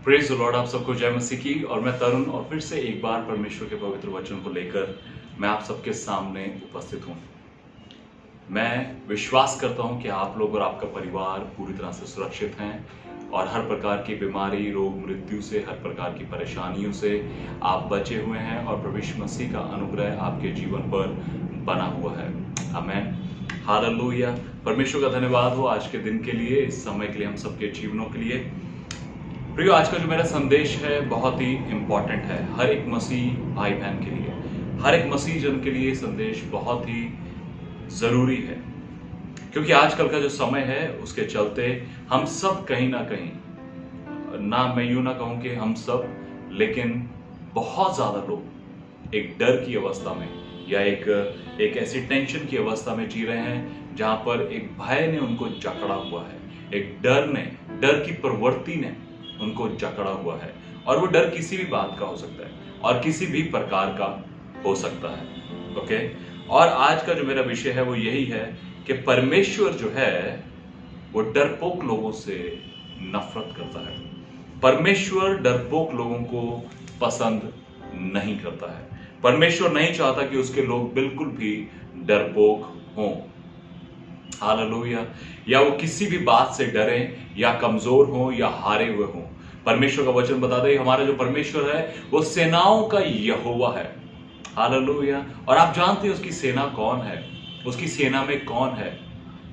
Praise the Lord. आप सबको जय मसीह की। और मैं तरुण और फिर से एक बार परमेश्वर के पवित्र वचन को लेकर मैं आप सबके सामने उपस्थित हूँ। मैं विश्वास करता हूँ कि आप लोग और आपका परिवार पूरी तरह से सुरक्षित हैं और हर प्रकार की बीमारी, रोग, मृत्यु से, हर प्रकार की परेशानियों से आप बचे हुए हैं और प्रभु यीशु मसीह का अनुग्रह आपके जीवन पर बना हुआ है। आमीन, हालेलुया। परमेश्वर का धन्यवाद हो आज के दिन के लिए, इस समय के लिए, हम सबके जीवनों के लिए। प्रियो, आज का जो मेरा संदेश है बहुत ही इंपॉर्टेंट है हर एक मसीह भाई बहन के लिए, हर एक मसीह जन के लिए संदेश बहुत ही जरूरी है, क्योंकि आजकल का जो समय है उसके चलते हम सब कहीं ना कहीं, ना मैं यूं ना कहूं कि हम सब, लेकिन बहुत ज्यादा लोग एक डर की अवस्था में या एक ऐसी टेंशन की अवस्था में जी रहे हैं जहां पर एक भय ने उनको जकड़ा हुआ है, एक डर की प्रवृत्ति ने उनको जकड़ा हुआ है। और वो डर किसी भी बात का हो सकता है और किसी भी प्रकार का हो सकता है। ओके, और आज का जो मेरा विषय है वो यही है कि परमेश्वर जो है वो डरपोक लोगों से नफरत करता है। परमेश्वर डरपोक लोगों को पसंद नहीं करता है। परमेश्वर नहीं चाहता कि उसके लोग बिल्कुल भी डरपोक हों। हालेलुया। या वो किसी भी बात से डरें या कमजोर हों या हारे हुए हों। परमेश्वर का वचन बताता है हमारा जो परमेश्वर है वो सेनाओं का यहोवा है। हालेलुया। और आप जानते हैं उसकी सेना कौन है, उसकी सेना में कौन है।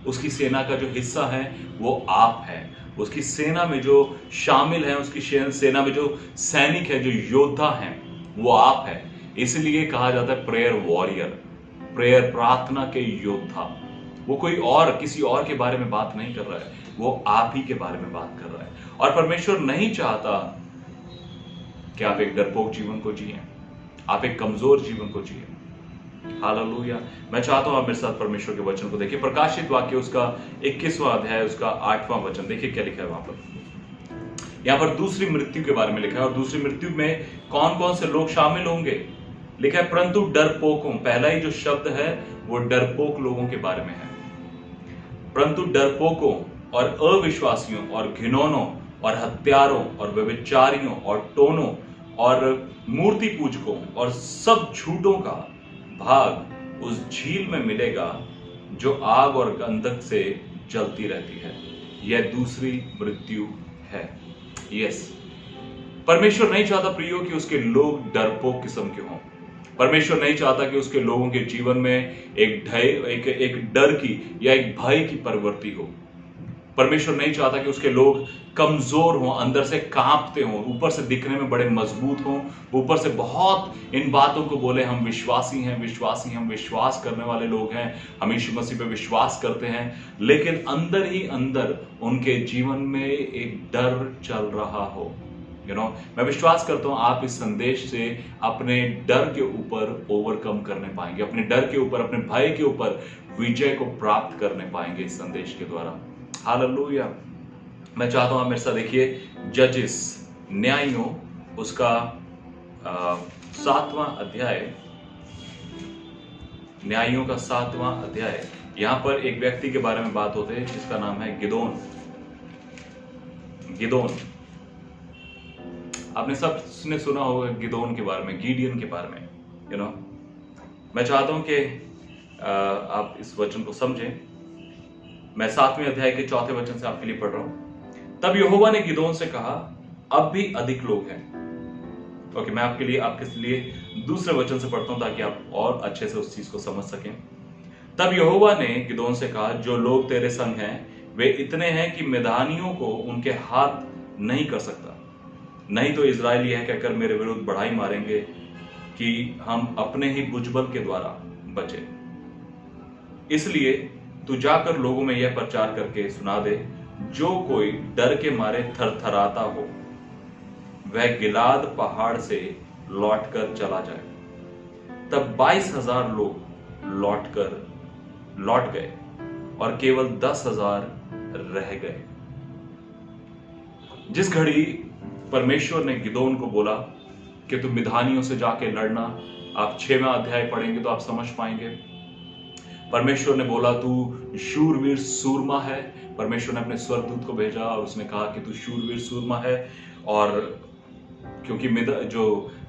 उसकी सेना का जो हिस्सा है वो आप है। उसकी सेना में जो शामिल है, उसकी सेना में जो सैनिक है, जो योद्धा है, वो आप है। इसलिए कहा जाता है प्रेयर वॉरियर, प्रेयर प्रार्थना के योद्धा। वो कोई और किसी और के बारे में बात नहीं कर रहा है, वो आप ही के बारे में बात कर रहा है। और परमेश्वर नहीं चाहता कि आप एक डरपोक जीवन को जिए, आप एक कमजोर जीवन को जिए। हालेलुया। मैं चाहता हूं आप मेरे साथ परमेश्वर के वचन को देखिए। प्रकाशित वाक्य उसका 21वां अध्याय, उसका 8वां वचन देखिए क्या लिखा है वहां पर। यहां पर दूसरी मृत्यु के बारे में लिखा है, और दूसरी मृत्यु में कौन कौन से लोग शामिल होंगे लिखा है, परंतु डरपोकों। पहला ही जो शब्द है वो डरपोक लोगों के बारे में है। परंतु डरपोकों और अविश्वासियों और घिनौनों और हत्यारों और व्यभिचारियों और टोनों और मूर्ति पूजकों और सब झूठों का भाग उस झील में मिलेगा जो आग और गंधक से जलती रहती है। यह दूसरी मृत्यु है। यस, परमेश्वर नहीं चाहता प्रियो कि उसके लोग डरपोक किस्म के हों। परमेश्वर नहीं चाहता कि उसके लोगों के जीवन में एक डर की या एक भय की प्रवृत्ति हो। परमेश्वर नहीं चाहता कि उसके लोग कमजोर हों, अंदर से कांपते हों, ऊपर से दिखने में बड़े मजबूत हों, ऊपर से बहुत इन बातों को बोले हम विश्वासी हैं, विश्वासी, हम विश्वास करने वाले लोग हैं, हम यीशु मसीह पे विश्वास करते हैं, लेकिन अंदर ही अंदर उनके जीवन में एक डर चल रहा हो। मैं विश्वास करता हूं आप इस संदेश से अपने डर के ऊपर ओवरकम करने पाएंगे, अपने डर के ऊपर, अपने भय के ऊपर विजय को प्राप्त करने पाएंगे इस संदेश के द्वारा। हालेलुया। मैं चाहता हूं आप मेरे साथ देखिए जजेस, न्यायियों, उसका 7वां अध्याय, न्यायियों का 7वां अध्याय। यहां पर एक व्यक्ति के बारे में बात होते है जिसका नाम है गिदोन। गिदोन, आपने सबने सुना होगा गिदोन के बारे में, गिडियन के बारे में। मैं चाहता हूं कि आप इस वचन को समझें। मैं 7वें अध्याय के 4थे वचन से आपके लिए पढ़ रहा हूं। तब यहोवा ने गिदोन से कहा, अब भी अधिक लोग हैं। ओके, मैं आपके लिए दूसरे वचन से पढ़ता हूं ताकि आप और अच्छे से उस चीज को समझ सकें। तब यहोवा ने गिदोन से कहा, जो लोग तेरे संग हैं वे इतने हैं कि मिद्यानियों को उनके हाथ नहीं कर सकता, नहीं तो इजराइल यह कहकर मेरे विरुद्ध बढ़ाई मारेंगे कि हम अपने ही भुजबल के द्वारा बचे। इसलिए तू जाकर लोगों में यह प्रचार करके सुना दे, जो कोई डर के मारे थरथराता हो वह गिलाद पहाड़ से लौटकर चला जाए। तब 22,000 लोग लौट गए और केवल 10,000 रह गए। जिस घड़ी परमेश्वर ने गिदोन को बोला कि तुम मिद्यानियों से जाके लड़ना, आप 6वां अध्याय पढ़ेंगे तो आप समझ पाएंगे। परमेश्वर ने बोला तू शूरवीर सूरमा है। परमेश्वर ने अपने स्वर्गदूत को भेजा और उसने कहा कि तू शूरवीर सूरमा है और क्योंकि जो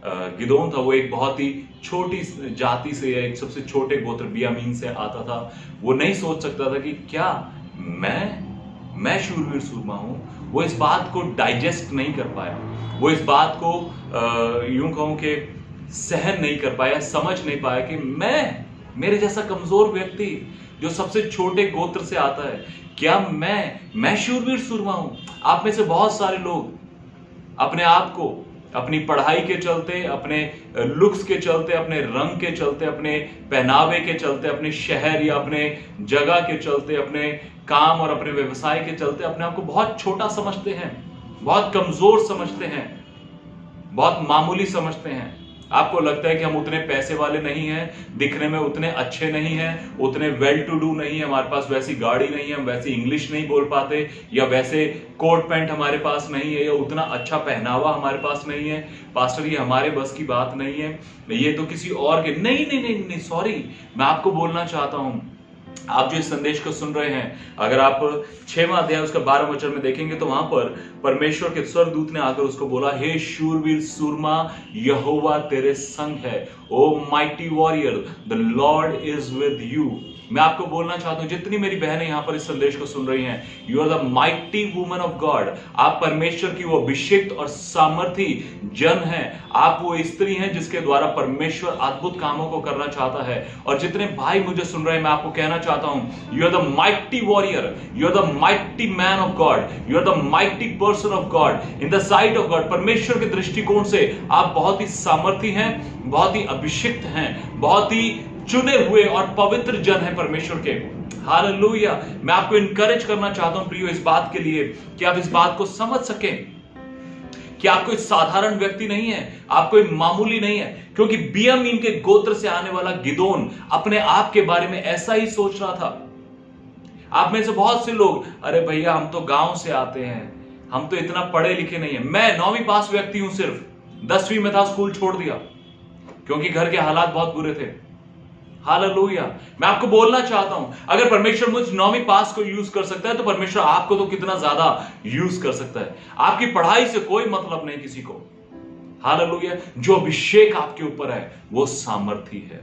गिदोन था वो एक बहुत ही छोटी जाति से, एक सबसे छोटे गोत्र बियामीन से आता था। वो नहीं सोच सकता था कि क्या मैं शूरवीर सूरमा हूं। वो इस बात को डाइजेस्ट नहीं कर पाया, वो इस बात को यूं कहूं कि सहन नहीं कर पाया, समझ नहीं पाया कि मेरे जैसा कमजोर व्यक्ति जो सबसे छोटे गोत्र से आता है, क्या मैं शूरवीर सूरमा हूं। आप में से बहुत सारे लोग अपने आप को अपनी पढ़ाई के चलते, अपने लुक्स के चलते, अपने रंग के चलते, अपने पहनावे के चलते, अपने शहर या अपने जगह के चलते, अपने काम और अपने व्यवसाय के चलते अपने आप को बहुत छोटा समझते हैं, बहुत कमजोर समझते हैं, बहुत मामूली समझते हैं। आपको लगता है कि हम उतने पैसे वाले नहीं हैं, दिखने में उतने अच्छे नहीं हैं, उतने वेल टू डू नहीं है, हमारे पास वैसी गाड़ी नहीं है, हम वैसी इंग्लिश नहीं बोल पाते, या वैसे कोट पैंट हमारे पास नहीं है, या उतना अच्छा पहनावा हमारे पास नहीं है। पास्टर ये हमारे बस की बात नहीं है, ये तो किसी और के। नहीं नहीं नहीं नहीं, सॉरी, मैं आपको बोलना चाहता हूं, आप जो इस संदेश को सुन रहे हैं, अगर आप 6वां अध्याय उसका 12वां वचन में देखेंगे तो वहां पर परमेश्वर के स्वर्गदूत ने आकर उसको बोला, हे शूरवीर सूरमा, यहोवा तेरे संग है। O mighty warrior, the Lord is with you. मैं आपको बोलना चाहता हूं, जितनी मेरी बहनें यहां पर इस संदेश को सुन रही हैं, you are the mighty woman of God. आप परमेश्वर की वो अभिषिक्त और सामर्थी जन हैं। आप वो स्त्री हैं जिसके द्वारा परमेश्वर अद्भुत कामों को करना चाहता है। और जितने भाई मुझे सुन रहे हैं, मैं आपको कहना चाहता हूं, you are the mighty warrior, you are the mighty man of God, you are the mighty person of God in the sight of God. परमेश्वर के दृष्टिकोण से आप बहुत ही सामर्थी हैं, बहुत ही अभिषिक्त हैं, बहुत ही चुने हुए और पवित्र जन है परमेश्वर के। हालेलुया। मैं आपको इनकरेज करना चाहता हूं प्रियो इस बात के लिए कि आप इस बात को समझ सकें कि आप कोई साधारण व्यक्ति नहीं है, आप कोई मामूली नहीं है। क्योंकि बियामीन के गोत्र से आने वाला गिदोन अपने आप के बारे में ऐसा ही सोच रहा था। आप में से बहुत से लोग, अरे भैया हम तो गांव से आते हैं, हम तो इतना पढ़े लिखे नहीं है, मैं 9वीं पास व्यक्ति हूं, सिर्फ 10वीं में था, स्कूल छोड़ दिया क्योंकि घर के हालात बहुत बुरे थे। हालेलुया। मैं आपको बोलना चाहता हूं, अगर परमेश्वर मुझ 9वीं पास को यूज कर सकता है तो परमेश्वर आपको तो कितना ज्यादा यूज कर सकता है। आपकी पढ़ाई से कोई मतलब नहीं किसी को। हालेलुया। जो अभिषेक आपके ऊपर है वो सामर्थी है।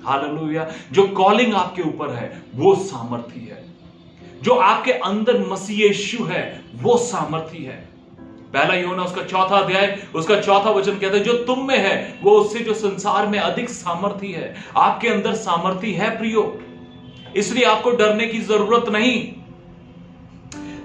हालेलुया। जो कॉलिंग आपके ऊपर है वो सामर्थी है। जो आपके अंदर मसीह यीशु है वो सामर्थी है। पहला यूहन्ना उसका 4वां अध्याय उसका 4वां वचन कहता है, जो तुम में है वो उससे जो संसार में अधिक सामर्थी है। आपके अंदर सामर्थी है प्रियो, इसलिए आपको डरने की जरूरत नहीं।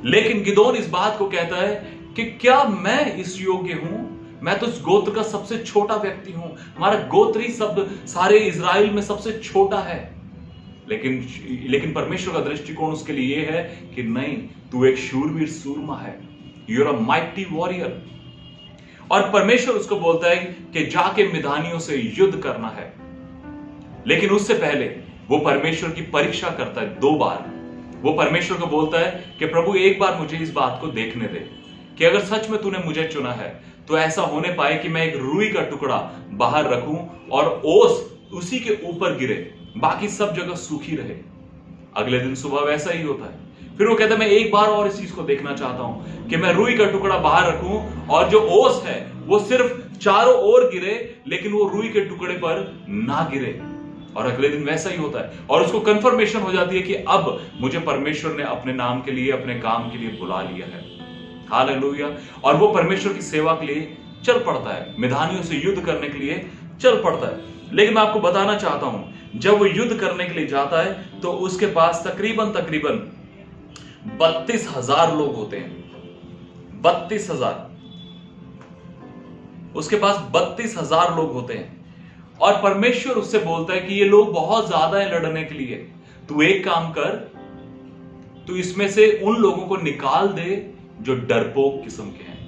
लेकिन गिदोन इस बात को कहता है कि क्या मैं इस योग्य हूं? मैं तो इस गोत्र का सबसे छोटा व्यक्ति हूं, हमारा गोत्र ही सब सारे इजराइल में सबसे छोटा है। लेकिन परमेश्वर का दृष्टिकोण उसके लिए यह है कि नहीं, तू एक शूरवीर सूरमा है, you are a mighty warrior. और परमेश्वर उसको बोलता है कि जाके मिधानियों से युद्ध करना है। लेकिन उससे पहले वो परमेश्वर की परीक्षा करता है 2 बार। वो परमेश्वर को बोलता है कि प्रभु एक बार मुझे इस बात को देखने दे कि अगर सच में तूने मुझे चुना है तो ऐसा होने पाए कि मैं एक रुई का टुकड़ा बाहर रखूं और ओस उसी के ऊपर गिरे, बाकी सब जगह सूखी रहे। अगले दिन सुबह वैसा ही होता है। फिर वो कहता है मैं एक बार और इस चीज को देखना चाहता हूं कि मैं रुई का टुकड़ा बाहर रखूं और जो ओस है वो सिर्फ चारों ओर गिरे, लेकिन वो रुई के टुकड़े पर ना गिरे। और अगले दिन वैसा ही होता है और उसको कंफर्मेशन हो जाती है कि अब मुझे परमेश्वर ने अपने नाम के लिए, अपने काम के लिए बुला लिया है। हालेलुया। और वो परमेश्वर की सेवा के लिए चल पड़ता है, मिधानियों से युद्ध करने के लिए चल पड़ता है। लेकिन मैं आपको बताना चाहता हूं, जब वो युद्ध करने के लिए जाता है तो उसके पास तकरीबन 32,000 लोग होते हैं। 32,000, उसके पास 32,000 लोग होते हैं। और परमेश्वर उससे बोलता है कि ये लोग बहुत ज्यादा है लड़ने के लिए, तू एक काम कर, तू इसमें से उन लोगों को निकाल दे जो डरपोक किस्म के हैं।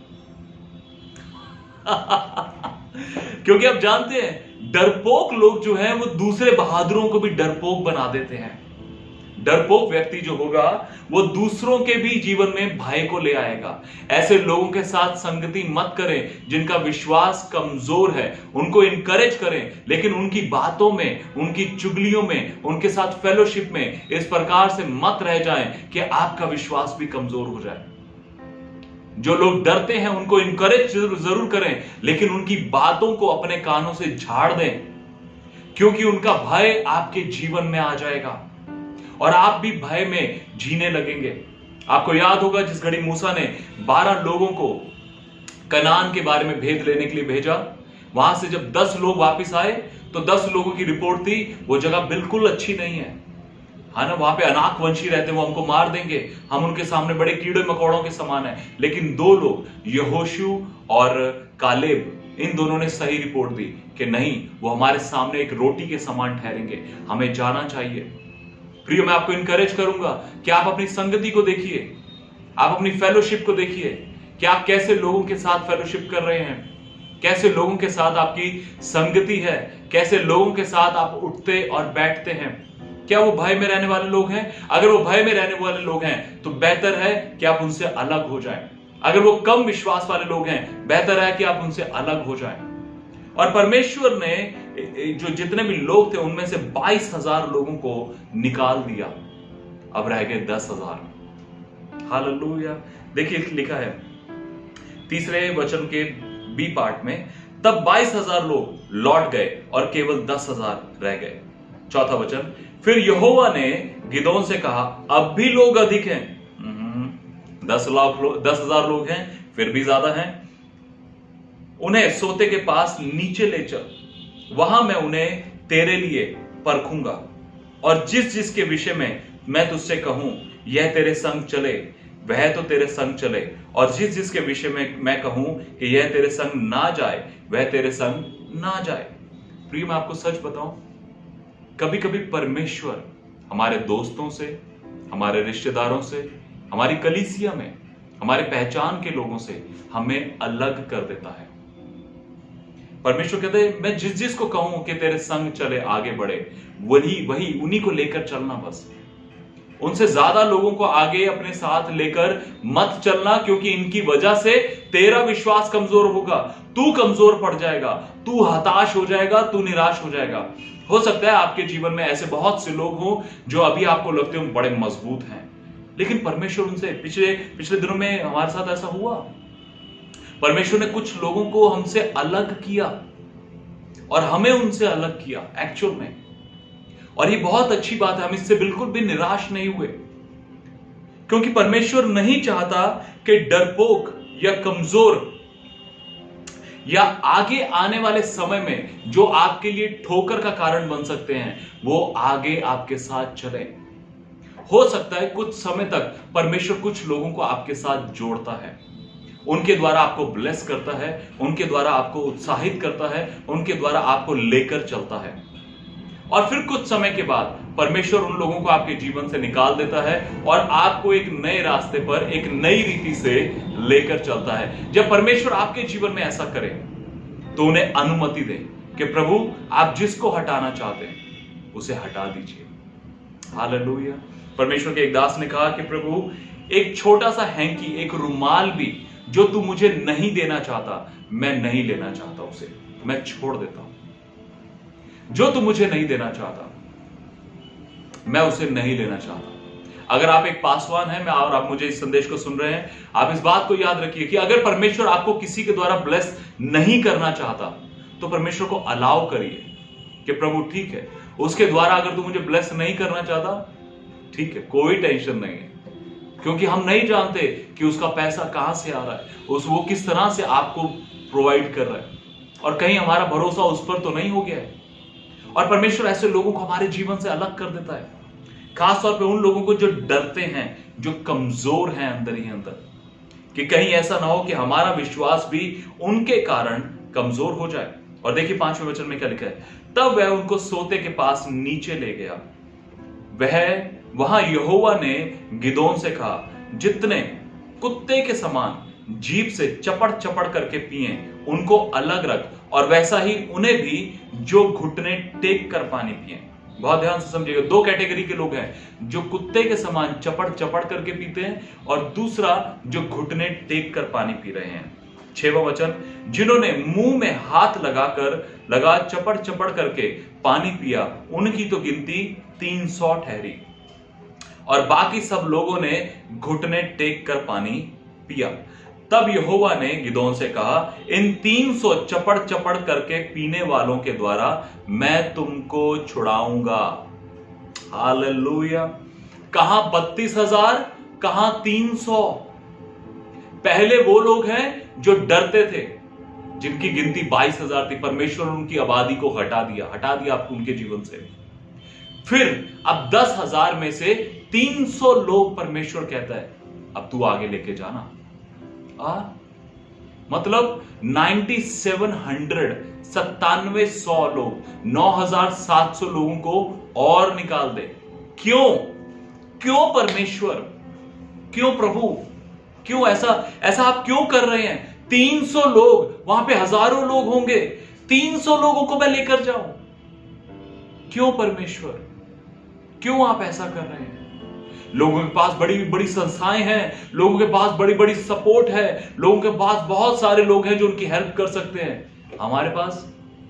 क्योंकि आप जानते हैं डरपोक लोग जो हैं वो दूसरे बहादुरों को भी डरपोक बना देते हैं। डरपोक व्यक्ति जो होगा वो दूसरों के भी जीवन में भय को ले आएगा। ऐसे लोगों के साथ संगति मत करें जिनका विश्वास कमजोर है, उनको इनकरेज करें, लेकिन उनकी बातों में, उनकी चुगलियों में, उनके साथ फेलोशिप में इस प्रकार से मत रह जाएं कि आपका विश्वास भी कमजोर हो जाए। जो लोग डरते हैं उनको इनकरेज जरूर करें, लेकिन उनकी बातों को अपने कानों से झाड़ दें, क्योंकि उनका भय आपके जीवन में आ जाएगा और आप भी भय में जीने लगेंगे। आपको याद होगा जिस घड़ी मूसा ने 12 लोगों को कनान के बारे में भेद लेने के लिए भेजा, वहां से जब 10 लोग वापस आए तो 10 लोगों की रिपोर्ट थी वो जगह बिल्कुल अच्छी नहीं है ना, वहां पे अनाक वंशी रहते हैं, वो हमको मार देंगे, हम उनके सामने बड़े कीड़े मकोड़ों के समान है। लेकिन 2 लोग यहोशू और कालेब, इन दोनों ने सही रिपोर्ट दी कि नहीं, वो हमारे सामने एक रोटी के समान ठहरेंगे, हमें जाना चाहिए। प्रियो, मैं आपको इंकरेज करूंगा कि आप अपनी संगति को देखिए, आप अपनी फेलोशिप को देखिए कि आप कैसे लोगों के साथ फेलोशिप कर रहे हैं, कैसे लोगों के साथ आपकी संगति है, कैसे लोगों के साथ आप उठते और बैठते हैं। क्या वो भय में रहने वाले लोग हैं? अगर वो भय में रहने वाले लोग हैं तो बेहतर है कि आप उनसे अलग हो जाएं। अगर वो कम विश्वास वाले लोग हैं, बेहतर है कि आप उनसे अलग हो जाएं। और परमेश्वर ने जो जितने भी लोग थे उनमें से 22,000 लोगों को निकाल दिया, अब रह गए 10,000। हालेलुया। देखिए लिखा है 3 वचन के बी पार्ट में, तब 22,000 लोग लौट गए और केवल 10,000 रह गए। 4था वचन, फिर यहोवा ने गिदोन से कहा, अब भी लोग अधिक हैं, 10,000 लोग हैं, फिर भी ज्यादा हैं, उन्हें सोते के पास नीचे ले चल, वहां मैं उन्हें तेरे लिए परखूंगा, और जिस जिसके विषय में मैं तुझसे कहूं यह तेरे संग चले, वह तो तेरे संग चले, और जिस जिसके विषय में मैं कहूं कि यह तेरे संग ना जाए, वह तेरे संग ना जाए। प्रिय, मैं आपको सच बताऊं, कभी कभी परमेश्वर हमारे दोस्तों से, हमारे रिश्तेदारों से, हमारी कलीसिया में, हमारे पहचान के लोगों से हमें अलग कर देता है। परमेश्वर कहते हैं, मैं जिस जिस को कहूं कि तेरे संग चले, आगे बढ़े, वही उन्हीं को लेकर चलना। बस उनसे ज्यादा लोगों को आगे अपने साथ लेकर मत चलना, क्योंकि इनकी वजह से तेरा विश्वास कमजोर होगा, तू कमजोर पड़ जाएगा, तू हताश हो जाएगा, तू निराश हो जाएगा। हो सकता है आपके जीवन में ऐसे बहुत से लोग हों जो अभी आपको लगते हो बड़े मजबूत हैं, लेकिन परमेश्वर उनसे पिछले दिनों में हमारे साथ ऐसा हुआ। परमेश्वर ने कुछ लोगों को हमसे अलग किया और हमें उनसे अलग किया एक्चुअल में, और ये बहुत अच्छी बात है। हम इससे बिल्कुल भी निराश नहीं हुए, क्योंकि परमेश्वर नहीं चाहता कि डरपोक या कमजोर या आगे आने वाले समय में जो आपके लिए ठोकर का कारण बन सकते हैं, वो आगे आपके साथ चले। हो सकता है कुछ समय तक परमेश्वर कुछ लोगों को आपके साथ जोड़ता है, उनके द्वारा आपको ब्लेस करता है, उनके द्वारा आपको उत्साहित करता है, उनके द्वारा आपको लेकर चलता है, और फिर कुछ समय के बाद परमेश्वर उन लोगों को आपके जीवन से निकाल देता है और आपको एक नए रास्ते पर, एक नई रीति से लेकर चलता है। जब परमेश्वर आपके जीवन में ऐसा करे तो उन्हें अनुमति दें कि प्रभु, आप जिसको हटाना चाहते हैं उसे हटा दीजिए। हालेलुया। परमेश्वर के एक दास ने कहा कि प्रभु, एक छोटा सा हैंकी, एक रुमाल भी जो तू मुझे नहीं देना चाहता, मैं नहीं लेना चाहता, उसे मैं छोड़ देता हूं। जो तू मुझे नहीं देना चाहता, मैं उसे नहीं लेना चाहता। अगर आप एक पासवान हैं और आप मुझे इस संदेश को सुन रहे हैं, आप इस बात को याद रखिए कि अगर परमेश्वर आपको किसी के द्वारा ब्लेस नहीं करना चाहता तो परमेश्वर को अलाउ करिए कि प्रभु ठीक है, उसके द्वारा अगर तू मुझे ब्लेस नहीं करना चाहता, ठीक है, कोई टेंशन नहीं है, क्योंकि हम नहीं जानते कि उसका पैसा कहां से आ रहा है, वो किस तरह से आपको प्रोवाइड कर रहा है, और कहीं हमारा भरोसा उस पर तो नहीं हो गया है। और परमेश्वर ऐसे लोगों को हमारे जीवन से अलग कर देता है, खासतौर पे उन लोगों को जो डरते हैं, जो कमजोर हैं अंदर ही अंदर, कि कहीं ऐसा ना हो कि हमारा विश्वास भी उनके कारण कमजोर हो जाए। और देखिए 5वें वचन में क्या लिखा है, तब वह उनको सोते के पास नीचे ले गया, वहां यहोवा ने गिदोन से कहा, जितने कुत्ते के समान जीभ से चपड़ चपड़ करके पिए उनको अलग रख, और वैसा ही उन्हें भी जो घुटने टेक कर पानी पिए। बहुत ध्यान से समझिएगा, 2 कैटेगरी के लोग हैं, जो कुत्ते के समान चपड़ चपड़ करके पीते हैं, और दूसरा जो घुटने टेक कर पानी पी रहे हैं। 6वां वचन, जिन्होंने मुंह में हाथ लगा चपड़ चपड़ करके पानी पिया, उनकी तो गिनती 300 ठहरी, और बाकी सब लोगों ने घुटने टेक कर पानी पिया। तब यहोवा ने गिदोन से कहा, इन 300 चपड़ चपड़ करके पीने वालों के द्वारा मैं तुमको छुड़ाऊंगा। हालेलुया। कहां 32,000, कहां 300। पहले वो लोग हैं जो डरते थे, जिनकी गिनती 22,000 थी। परमेश्वर ने उनकी आबादी को हटा दिया आपको उनके जीवन से। फिर अब 10,000 में से 300 लोग परमेश्वर कहता है अब तू आगे लेके जाना। मतलब 9700 लोग, 9,700 लोगों को और निकाल दे। क्यों परमेश्वर, क्यों प्रभु, क्यों ऐसा आप क्यों कर रहे हैं? 300 लोग, वहां पे हजारों लोग होंगे, 300 लोगों को मैं लेकर जाऊं? क्यों परमेश्वर, क्यों आप ऐसा कर रहे हैं? लोगों के पास बड़ी बड़ी संस्थाएं हैं, लोगों के पास बड़ी बड़ी सपोर्ट है, लोगों के पास बहुत सारे लोग हैं जो उनकी हेल्प कर सकते हैं। हमारे पास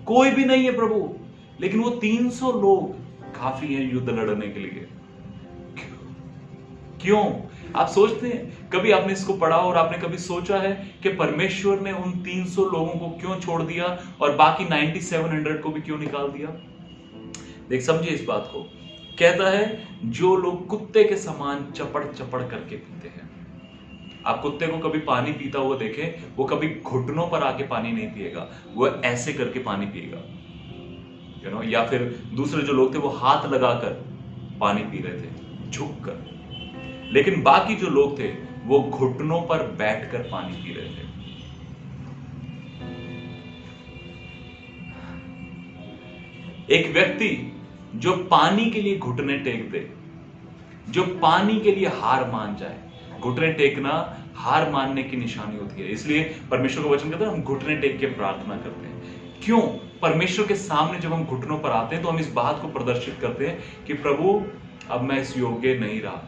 कोई भी नहीं है प्रभु, लेकिन वो 300 लोग काफी हैं युद्ध लड़ने के लिए। क्यों? आप सोचते हैं, कभी आपने इसको पढ़ा और आपने कभी सोचा है कि परमेश्वर ने उन 300 लोगों को क्यों छोड़ दिया और बाकी 9700 को भी क्यों निकाल दिया? देख, समझिए इस बात को। कहता है जो लोग कुत्ते के समान चपड़ चपड़ करके पीते हैं। आप कुत्ते को कभी पानी पीता हुआ देखें, वो कभी घुटनों पर आके पानी नहीं पिएगा, वो ऐसे करके पानी पिएगा। या फिर दूसरे जो लोग थे वो हाथ लगाकर पानी पी रहे थे, झुक कर। लेकिन बाकी जो लोग थे वो घुटनों पर बैठकर पानी पी रहे थे। एक व्यक्ति जो पानी के लिए घुटने टेक दे, जो पानी के लिए हार मान जाए। घुटने टेकना हार मानने की निशानी होती है। इसलिए परमेश्वर का वचन कहता है हम घुटने टेक के प्रार्थना करते हैं। क्यों? परमेश्वर के सामने जब हम घुटनों पर आते हैं तो हम इस बात को प्रदर्शित करते हैं कि प्रभु अब मैं इस योग्य नहीं रहा।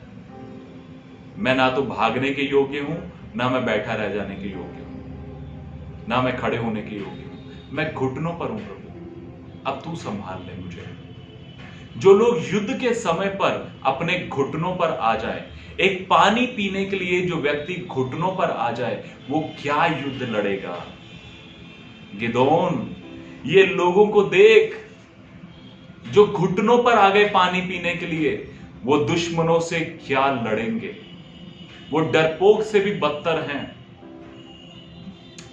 मैं ना तो भागने के योग्य हूं, ना मैं बैठा रह जाने के योग्य हूं, ना मैं खड़े होने के योग्य हूं। मैं घुटनों पर हूं प्रभु, अब तू संभाल ले मुझे। जो लोग युद्ध के समय पर अपने घुटनों पर आ जाए, एक पानी पीने के लिए जो व्यक्ति घुटनों पर आ जाए, वो क्या युद्ध लड़ेगा? गिदोन, ये लोगों को देख जो घुटनों पर आ गए पानी पीने के लिए, वो दुश्मनों से क्या लड़ेंगे? वो डरपोक से भी बदतर हैं,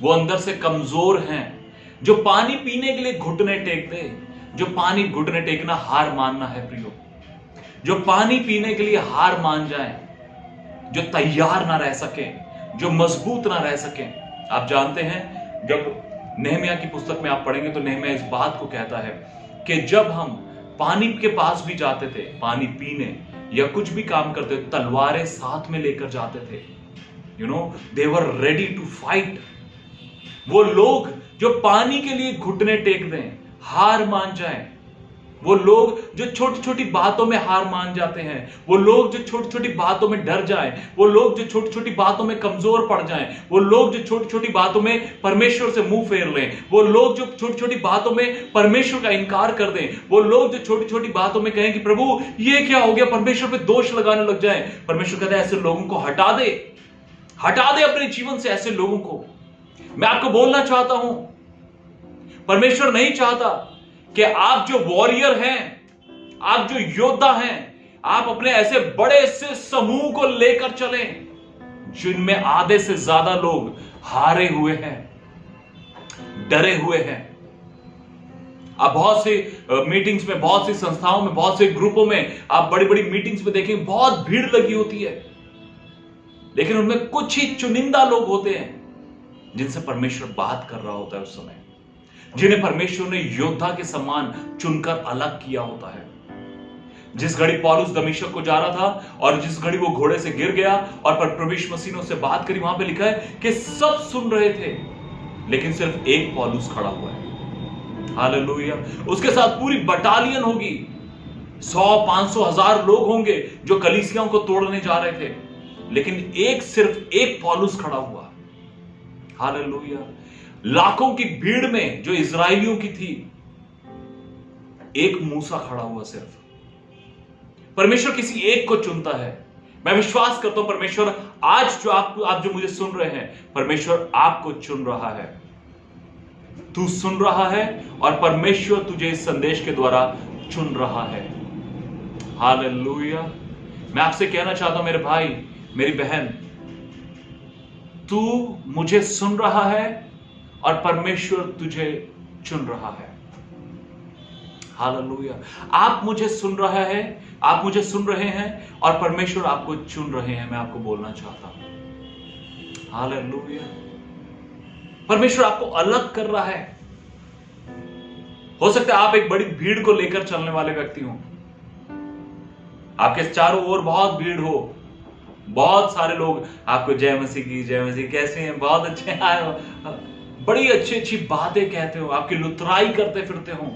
वो अंदर से कमजोर हैं। जो पानी पीने के लिए घुटने टेक दे, जो पानी घुटने टेकना हार मानना है प्रियो, जो पानी पीने के लिए हार मान जाए, जो तैयार ना रह सके, जो मजबूत ना रह सके। आप जानते हैं जब नेहमिया की पुस्तक में आप पढ़ेंगे तो नेहमिया इस बात को कहता है कि जब हम पानी के पास भी जाते थे, पानी पीने या कुछ भी काम करते, तलवारें साथ में लेकर जाते थे। दे वर रेडी टू फाइट। वो लोग जो पानी के लिए घुटने टेक दें, हार मान जाएं, वो लोग जो छोटी छोटी बातों में हार मान जाते हैं, वो लोग जो छोटी छोटी बातों में डर जाएं, वो लोग जो छोटी छोटी बातों में कमजोर पड़ जाएं, वो लोग जो छोटी छोटी बातों में परमेश्वर से मुंह फेर लें, वो लोग जो छोटी छोटी बातों में परमेश्वर का इनकार कर दें, वो लोग जो छोटी छोटी बातों में कहें कि प्रभु ये क्या हो गया, परमेश्वर पे दोष लगाने लग जाए। परमेश्वर कहता है ऐसे लोगों को हटा दे, हटा दे अपने जीवन से ऐसे लोगों को। मैं आपको बोलना चाहता हूं, परमेश्वर नहीं चाहता कि आप जो वॉरियर हैं, आप जो योद्धा हैं, आप अपने ऐसे बड़े से समूह को लेकर चलें जिनमें आधे से ज्यादा लोग हारे हुए हैं, डरे हुए हैं। आप बहुत सी मीटिंग्स में, बहुत सी संस्थाओं में, बहुत से ग्रुपों में, आप बड़ी बड़ी मीटिंग्स में देखेंगे बहुत भीड़ लगी होती है, लेकिन उनमें कुछ ही चुनिंदा लोग होते हैं जिनसे परमेश्वर बात कर रहा होता है उस समय, जिन्हें परमेश्वर ने योद्धा के समान चुनकर अलग किया होता है। जिस घड़ी पौलुस दमिश्क को जा रहा था और जिस घड़ी वो घोड़े से गिर गया और प्रभु यीशु मसीह ने उससे बात करी, वहां पे लिखा है कि सब सुन रहे थे लेकिन सिर्फ एक पौलुस खड़ा हुआ है। हालेलुया। उसके साथ पूरी बटालियन होगी, 100, 500, 1000 लोग होंगे जो कलीसियाओं को तोड़ने जा रहे थे, लेकिन सिर्फ एक पौलुस खड़ा हुआ। हालेलुया। लाखों की भीड़ में जो इजरायलियों की थी, एक मूसा खड़ा हुआ सिर्फ। परमेश्वर किसी एक को चुनता है, मैं विश्वास करता हूं परमेश्वर आज जो आप जो मुझे सुन रहे हैं, परमेश्वर आपको चुन रहा है। तू सुन रहा है और परमेश्वर तुझे इस संदेश के द्वारा चुन रहा है। हालेलुया। मैं आपसे कहना चाहता हूं मेरे भाई, मेरी बहन, तू मुझे सुन रहा है और परमेश्वर तुझे चुन रहा है। हालेलुया। आप मुझे सुन रहा है, आप मुझे सुन रहे हैं और परमेश्वर आपको चुन रहे हैं। मैं आपको बोलना चाहता हूं हालेलुया। परमेश्वर आपको अलग कर रहा है। हो सकता है आप एक बड़ी भीड़ को लेकर चलने वाले व्यक्ति हो, आपके चारों ओर बहुत भीड़ हो, बहुत सारे लोग आपको जय मसीह की, जय मसीह, कैसे हैं, बहुत अच्छे आए हो, बड़ी अच्छी अच्छी बातें कहते हो, आपकी लुतराई करते फिरते हो,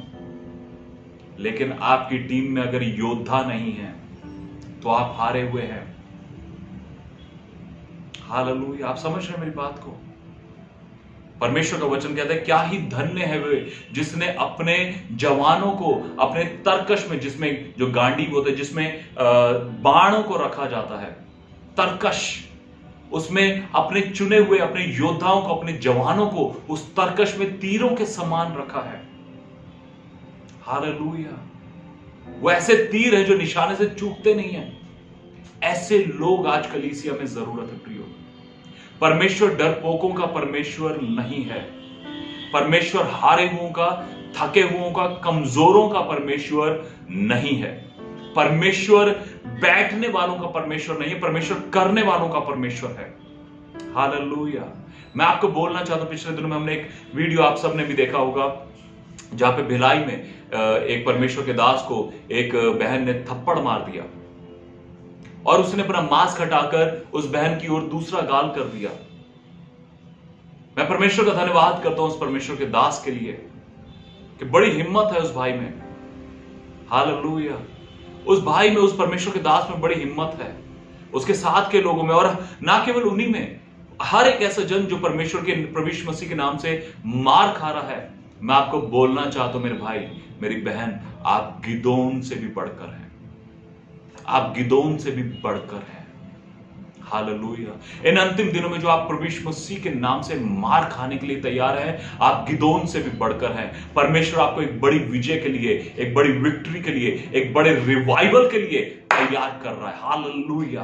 लेकिन आपकी टीम में अगर योद्धा नहीं है तो आप हारे हुए हैं। हालेलुया। आप समझ रहे हैं मेरी बात को? परमेश्वर का वचन कहता है, क्या ही धन्य है वे जिसने अपने जवानों को अपने तरकश में, जिसमें जो गांडीव होते, जिसमें बाणों को रखा जाता है, तरकश, उसमें अपने चुने हुए अपने योद्धाओं को, अपने जवानों को उस तरकश में तीरों के समान रखा है। हालेलुया। वो ऐसे तीर है जो निशाने से चूकते नहीं है। ऐसे लोग आज कलीसिया में जरूरत है प्रियो। परमेश्वर डरपोकों का परमेश्वर नहीं है। परमेश्वर हारे हुओं का, थके हुओं का, कमजोरों का परमेश्वर नहीं है। परमेश्वर बैठने वालों का परमेश्वर नहीं है, परमेश्वर करने वालों का परमेश्वर है। हालेलुया। मैं आपको बोलना चाहता हूं, पिछले दिनों में हमने एक वीडियो आप सबने भी देखा होगा, जहां पे भिलाई में एक परमेश्वर के दास को एक बहन ने थप्पड़ मार दिया और उसने अपना मास्क हटाकर उस बहन की ओर दूसरा गाल कर दिया। मैं परमेश्वर का धन्यवाद करता हूं उस परमेश्वर के दास के लिए कि बड़ी हिम्मत है उस भाई में। हालेलुया। उस भाई में, उस परमेश्वर के दास में बड़ी हिम्मत है, उसके साथ के लोगों में, और ना केवल उन्हीं में, हर एक ऐसा जन जो परमेश्वर के, प्रभु यीशु मसीह के नाम से मार खा रहा है। मैं आपको बोलना चाहता हूं मेरे भाई, मेरी बहन, आप गिदोन से भी बढ़कर हैं। आप गिदोन से भी बढ़कर हैं। हालेलुया। इन अंतिम दिनों में जो आप प्रभु यीशु मसीह के नाम से मार खाने के लिए तैयार हैं, आप गिदोन से भी बढ़कर हैं। परमेश्वर आपको एक बड़ी विजय के लिए, एक बड़ी विक्ट्री के लिए, एक बड़े रिवाइवल के लिए तैयार कर रहा है। हालेलुया।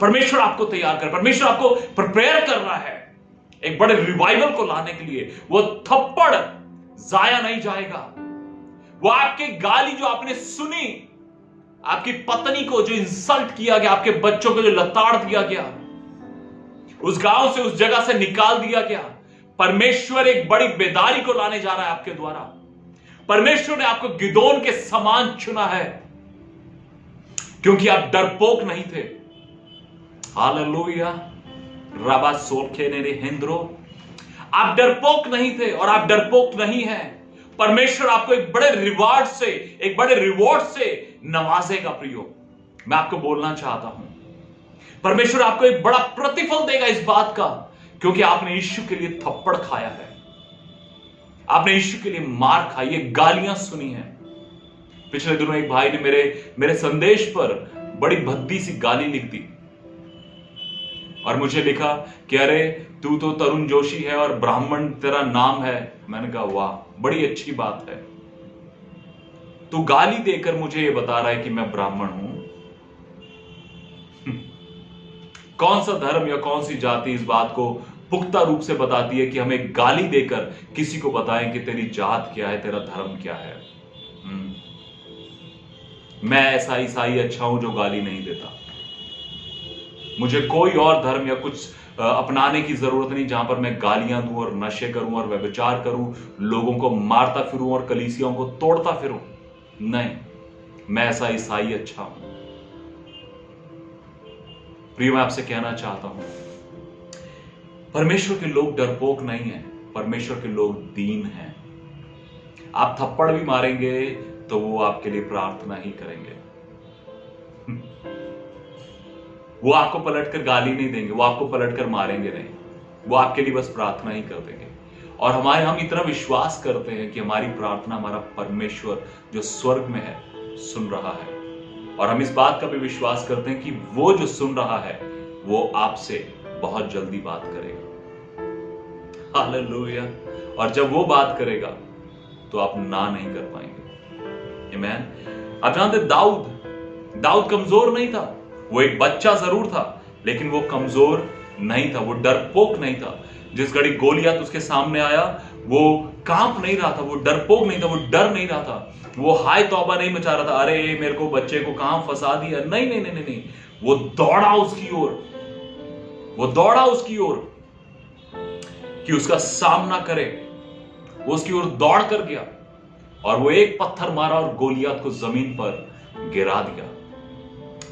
परमेश्वर आपको तैयार कर, परमेश्वर आपको प्रिपेयर कर रहा है एक बड़े रिवाइवल को लाने के लिए। वो थप्पड़ जाया नहीं जाएगा। वो आपके गाली जो आपने सुनी, आपकी पत्नी को जो इंसल्ट किया गया, आपके बच्चों को जो लताड़ दिया गया, उस गांव से, उस जगह से निकाल दिया गया, परमेश्वर एक बड़ी बेदारी को लाने जा रहा है आपके द्वारा। परमेश्वर ने आपको गिदोन के समान चुना है क्योंकि आप डरपोक नहीं थे। हालेलुया। रबा सोखे ने हिंद्रो, आप डरपोक नहीं थे और आप डरपोक नहीं हैं। परमेश्वर आपको एक बड़े रिवार्ड से, एक बड़े रिवॉर्ड से नवाजेगा प्रियो। मैं आपको बोलना चाहता हूं, परमेश्वर आपको एक बड़ा प्रतिफल देगा इस बात का, क्योंकि आपने यीशु के लिए थप्पड़ खाया है, आपने यीशु के लिए मार खाई है, गालियां सुनी हैं। पिछले दिनों एक भाई ने मेरे संदेश पर बड़ी भद्दी सी गाली लिख दी और मुझे लिखा कि अरे तू तो तरुण जोशी है और ब्राह्मण तेरा नाम है। मैंने कहा वाह, बड़ी अच्छी बात है। तू गाली देकर मुझे ये बता रहा है कि मैं ब्राह्मण हूं। कौन सा धर्म या कौन सी जाति इस बात को पुख्ता रूप से बताती है कि हमें गाली देकर किसी को बताएं कि तेरी जात क्या है, तेरा धर्म क्या है। मैं ऐसा ईसाई अच्छा हूं जो गाली नहीं देता। मुझे कोई और धर्म या कुछ अपनाने की जरूरत नहीं जहां पर मैं गालियां दूं और नशे करूं और व्यभिचार करूं, लोगों को मारता फिरूं और कलीसियाओं को तोड़ता फिरूं। नहीं, मैं ऐसा ईसाई अच्छा हूं। प्रिय, मैं आपसे कहना चाहता हूं, परमेश्वर के लोग डरपोक नहीं हैं, परमेश्वर के लोग दीन हैं। आप थप्पड़ भी मारेंगे तो वो आपके लिए प्रार्थना ही करेंगे। वो आपको पलटकर गाली नहीं देंगे, वो आपको पलटकर मारेंगे नहीं, वो आपके लिए बस प्रार्थना ही कर देंगे। और हम इतना विश्वास करते हैं कि हमारी प्रार्थना हमारा परमेश्वर जो स्वर्ग में है सुन रहा है। और हम इस बात का भी विश्वास करते हैं कि वो जो सुन रहा है वो आपसे बहुत जल्दी बात करेगा। हालेलुया। और जब वो बात करेगा तो आप ना नहीं कर पाएंगे। आमीन। आप जानते दाऊद कमजोर नहीं था। वो एक बच्चा जरूर था, लेकिन वो कमजोर नहीं था, वो डरपोक नहीं था। जिस घड़ी गोलियत उसके सामने आया वो कांप नहीं रहा था, वो डरपोक नहीं था, वो डर नहीं रहा था, वो हाय तौबा नहीं मचा रहा था, अरे मेरे को बच्चे को कहां फंसा दिया। नहीं नहीं नहीं नहीं, नहीं। वो दौड़ा उसकी ओर कि उसका सामना करे। वो उसकी ओर दौड़ कर गया और वो एक पत्थर मारा और गोलियत को जमीन पर गिरा दिया।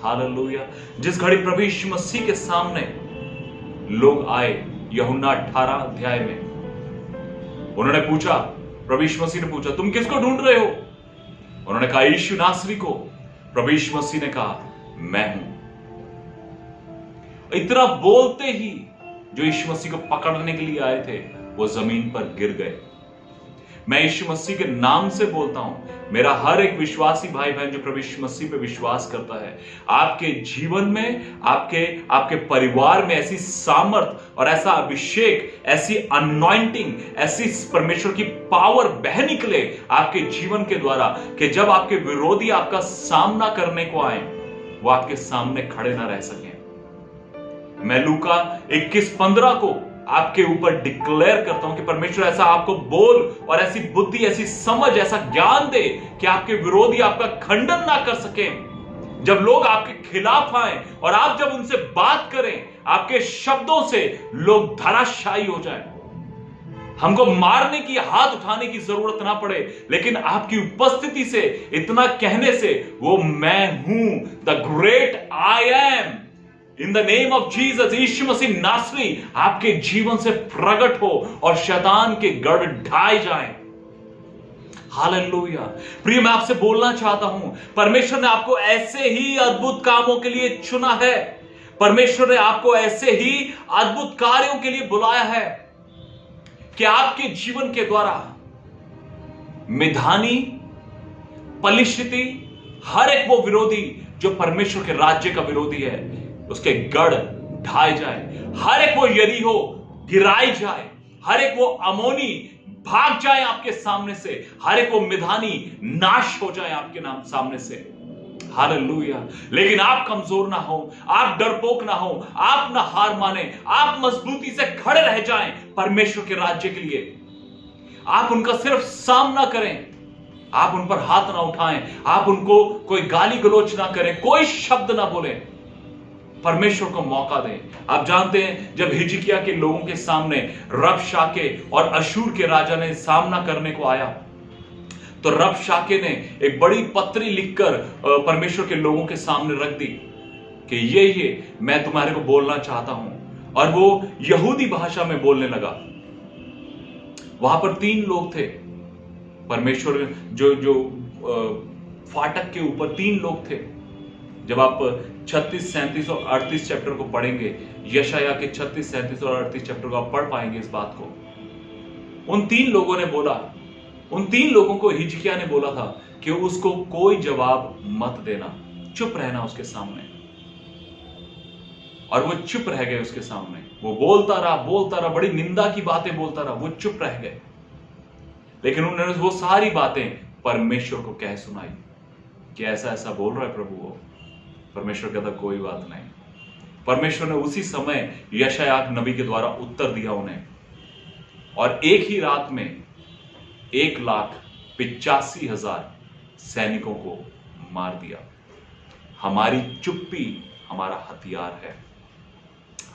हालेलुया। जिस घड़ी प्रभु यीशु मसीह के सामने लोग आए, यूहन्ना 18 अध्याय में उन्होंने पूछा, प्रभु यीशु मसीह ने पूछा, तुम किसको ढूंढ रहे हो? उन्होंने कहा, यीशु नासरी को। प्रभु यीशु मसीह ने कहा, मैं हूं। इतना बोलते ही जो यीशु मसीह को पकड़ने के लिए आए थे वो जमीन पर गिर गए। मैं यीशु मसीह के नाम से बोलता हूं, मेरा हर एक विश्वासी भाई बहन जो प्रभु यीशु मसीह पे विश्वास करता है, आपके जीवन में, आपके परिवार में ऐसी सामर्थ और ऐसा अभिषेक, ऐसी अनॉइंटिंग, ऐसी परमेश्वर की पावर बह निकले आपके जीवन के द्वारा कि जब आपके विरोधी आपका सामना करने को आए वो आपके सामने खड़े ना रह सकें। मैं लूका 21:15 को आपके ऊपर डिक्लेयर करता हूं कि परमेश्वर ऐसा आपको बोल और ऐसी बुद्धि, ऐसी समझ, ऐसा ज्ञान दे कि आपके विरोधी आपका खंडन ना कर सके। जब लोग आपके खिलाफ आए और आप जब उनसे बात करें, आपके शब्दों से लोग धराशायी हो जाएं। हमको मारने की, हाथ उठाने की जरूरत ना पड़े, लेकिन आपकी उपस्थिति से, इतना कहने से, वो मैं हूं, the great I am, in the name of Jesus, यीशु मसीह नासरी आपके जीवन से प्रकट हो और शैतान के गढ़ ढाए जाएं। हालेलुया। प्रिय, मैं आपसे बोलना चाहता हूं, परमेश्वर ने आपको ऐसे ही अद्भुत कामों के लिए चुना है। परमेश्वर ने आपको ऐसे ही अद्भुत कार्यों के लिए बुलाया है कि आपके जीवन के द्वारा मिधानी, पलिश्ती, हर एक वो विरोधी जो परमेश्वर के राज्य का विरोधी है, उसके गढ़ ढाए जाए। हर एक वो यरीहो गिराई जाए, हर एक वो अमोनी भाग जाए आपके सामने से, हर एक वो मिधानी नाश हो जाए आपके नाम सामने से। हालेलुया। लेकिन आप कमजोर ना हो, आप डरपोक ना हो, आप ना हार माने, आप मजबूती से खड़े रह जाएं परमेश्वर के राज्य के लिए। आप उनका सिर्फ सामना करें, आप उन पर हाथ ना उठाएं, आप उनको कोई गाली गलौज ना करें, कोई शब्द ना बोलें, परमेश्वर को मौका दें। आप जानते हैं, जब हिजकिय्याह के लोगों के सामने रबशाके और अशूर के राजा ने सामना करने को आया, तो रबशाके ने एक बड़ी पत्री लिखकर परमेश्वर के लोगों के सामने रख दी कि ये मैं तुम्हारे को बोलना चाहता हूं। और वो यहूदी भाषा में बोलने लगा। वहां पर 3 लोग थे, परमेश्वर जो फाटक के ऊपर 3 लोग थे। जब आप 36, 37 और 38 चैप्टर को पढ़ेंगे, यशायाह के 36, 37 और 38 चैप्टर को आप पढ़ पाएंगे इस बात को। उन 3 लोगों ने बोला, उन 3 लोगों को हिजकिय्याह ने बोला था कि उसको कोई जवाब मत देना, चुप रहना उसके सामने। और वो चुप रह गए उसके सामने। वो बोलता रहा, बड़ी निंदा की बातें बोलता रहा, वो चुप रह गए। लेकिन उन्होंने वो सारी बातें परमेश्वर को कह सुनाई कि ऐसा ऐसा बोल रहा है प्रभु। वो परमेश्वर कहता कोई बात नहीं। परमेश्वर ने उसी समय यशायाह नबी के द्वारा उत्तर दिया उन्हें, और एक ही रात में 1,85,000 सैनिकों को मार दिया। हमारी चुप्पी हमारा हथियार है।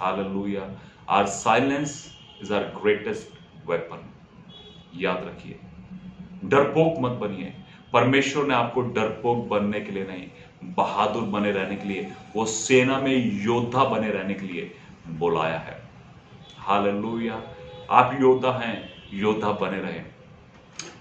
Hallelujah. Our silence is our greatest weapon. याद रखिए, डरपोक मत बनिए। परमेश्वर ने आपको डरपोक बनने के लिए नहीं, बहादुर बने रहने के लिए, वो सेना में योद्धा बने रहने के लिए बुलाया है। हालेलुया। आप योद्धा हैं, योद्धा बने रहें।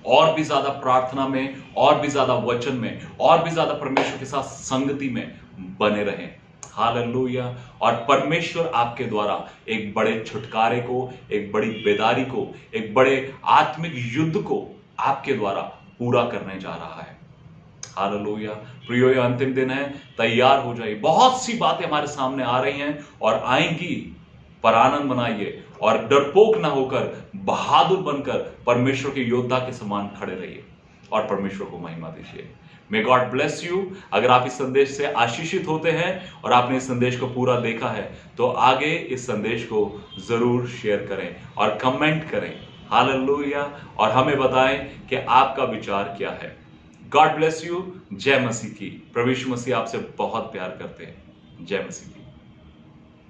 और भी ज्यादा प्रार्थना में, और भी ज्यादा वचन में, और भी ज्यादा परमेश्वर के साथ संगति में बने रहें। हालेलुया। और परमेश्वर आपके द्वारा एक बड़े छुटकारे को, एक बड़ी बेदारी को, एक बड़े आत्मिक युद्ध को आपके द्वारा पूरा करने जा रहा है। हालेलुया। प्रियो, ये अंतिम दिन है, तैयार हो जाइए। बहुत सी बातें हमारे सामने आ रही हैं और आएंगी, पर आनंद मनाइए और डरपोक ना होकर बहादुर बनकर परमेश्वर के योद्धा के समान खड़े रहिए और परमेश्वर को महिमा दीजिए। May God bless you. अगर आप इस संदेश से आशीषित होते हैं और आपने इस संदेश को पूरा देखा है तो आगे इस संदेश को जरूर शेयर करें और कमेंट करें। हालेलुया। और हमें बताएं कि आपका विचार क्या है। God bless you. जय मसीह की। प्रभु यीशु मसीह आपसे बहुत प्यार करते हैं। जय मसीह की।